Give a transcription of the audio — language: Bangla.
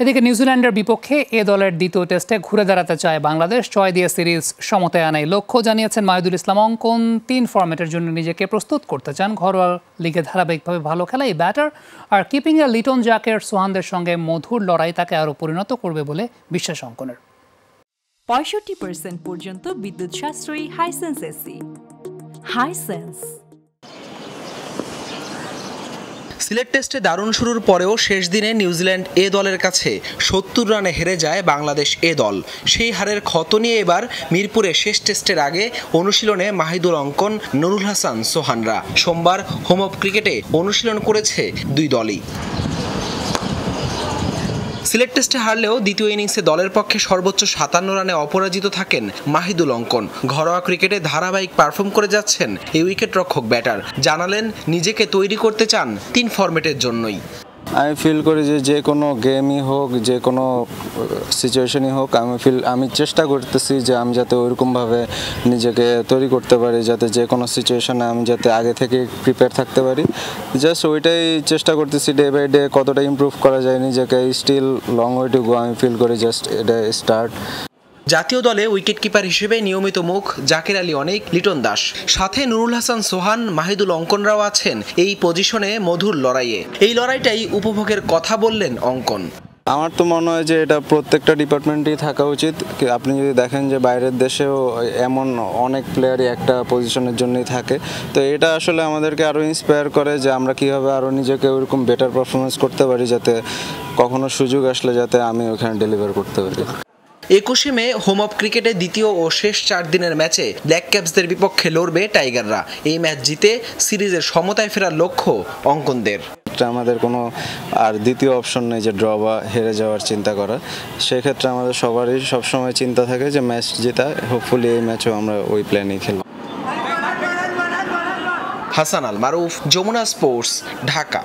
এদিকে নিউজিল্যান্ডের বিপক্ষে এ দলের দ্বিতীয় টেস্টে ঘুরে দাঁড়াতে চায় বাংলাদেশ। ৬ দিয়ে সিরিজ সমতায় আনাই লক্ষ্য জানিয়েছেন মাহিদুল ইসলাম অঙ্কন। ৩ ফরম্যাটের জন্য নিজেকে প্রস্তুত করতে চান। ঘরোয়া লিগে ধারাবাহিকভাবে ভালো খেলা এই ব্যাটার আর কিপিংয়ে লিটন জাকের সোহানদের সঙ্গে মধুর লড়াই তাকে আরও পরিণত করবে বলে বিশ্বাস অঙ্কনের। ৬৫% পর্যন্ত বিদ্যুৎ সাশ্রয়ী হাইসেন্স এসি। হাইসেন্স। সিলেট টেস্টে দারুণ শুরুর পরেও শেষ দিনে নিউজিল্যান্ড এ দলের কাছে ৭০ রানে হেরে যায় বাংলাদেশ এ দল। সেই হারের ক্ষত নিয়ে এবার মিরপুরে শেষ টেস্টের আগে অনুশীলনে মাহিদুল অঙ্কন, নুরুল হাসান সোহানরা। সোমবার হোম অফ ক্রিকেটে অনুশীলন করেছে দুই দলই। সিলেট টেস্টে হারলেও দ্বিতীয় ইনিংসে দলের পক্ষে সর্বোচ্চ ৫৭ রানে অপরাজিত থাকেন মাহিদুল অঙ্কন। ঘরোয়া ক্রিকেটে ধারাবাহিক পারফর্ম করে যাচ্ছেন এই উইকেট রক্ষক ব্যাটার। জানালেন নিজেকে তৈরি করতে চান ৩ ফরম্যাটের জন্যই। আমি ফিল করি যে কোনো গেমই হোক, যে কোনো সিচুয়েশনই হোক, আমি চেষ্টা করতেছি যে আমি যাতে ওইরকমভাবে নিজেকে তৈরি করতে পারি, যাতে যে কোনো সিচুয়েশনে আমি যাতে আগে থেকে প্রিপেয়ার থাকতে পারি। জাস্ট ওইটাই চেষ্টা করতেছি, ডে বাই ডে কতটা ইমপ্রুভ করা যায় নিজেকে। Still long way to go, আমি ফিল করি জাস্ট এটা স্টার্ট। জাতীয় দলে উইকেট কিপার হিসেবে নিয়মিত মুখ জাকির আলী অনেক, লিটন দাস, সাথে নুরুল হাসান সোহান, মাহিদুল অঙ্কনরাও আছেন এই পজিশনে মধুর লড়াইয়ে। এই লড়াইটাই উপভোগের কথা বললেন অঙ্কন। আমার তো মনে হয় যে এটা প্রত্যেকটা ডিপার্টমেন্টেই থাকা উচিত। আপনি যদি দেখেন যে বাইরের দেশেও এমন অনেক প্লেয়ারই একটা পজিশনের জন্যই থাকে, তো এটা আসলে আমাদেরকে আরও ইন্সপায়ার করে যে আমরা কীভাবে আরও নিজেকে ওইরকম বেটার পারফরমেন্স করতে পারি, যাতে কখনো সুযোগ আসলে যাতে আমি ওখানে ডেলিভার করতে পারি। ২১শে মে হোম অফ ক্রিকেটে দ্বিতীয় ও শেষ ৪ দিনের ম্যাচে ব্ল্যাক ক্যাপসদের বিপক্ষে লড়বে টাইগাররা। এই ম্যাচ জিতে সিরিজের সমতায় ফেরার লক্ষ্য অঙ্কনদের। আমাদের কোনো আর দ্বিতীয় অপশন নেই যে ড্র বা হেরে যাওয়ার চিন্তা করা। সেক্ষেত্রে আমাদের সবারই সবসময় চিন্তা থাকে যে ম্যাচ জেতা। হোপফুলি এই ম্যাচেও আমরা ওই প্ল্যানেই খেলব। হাসান আল মারুফ, যমুনা স্পোর্টস, ঢাকা।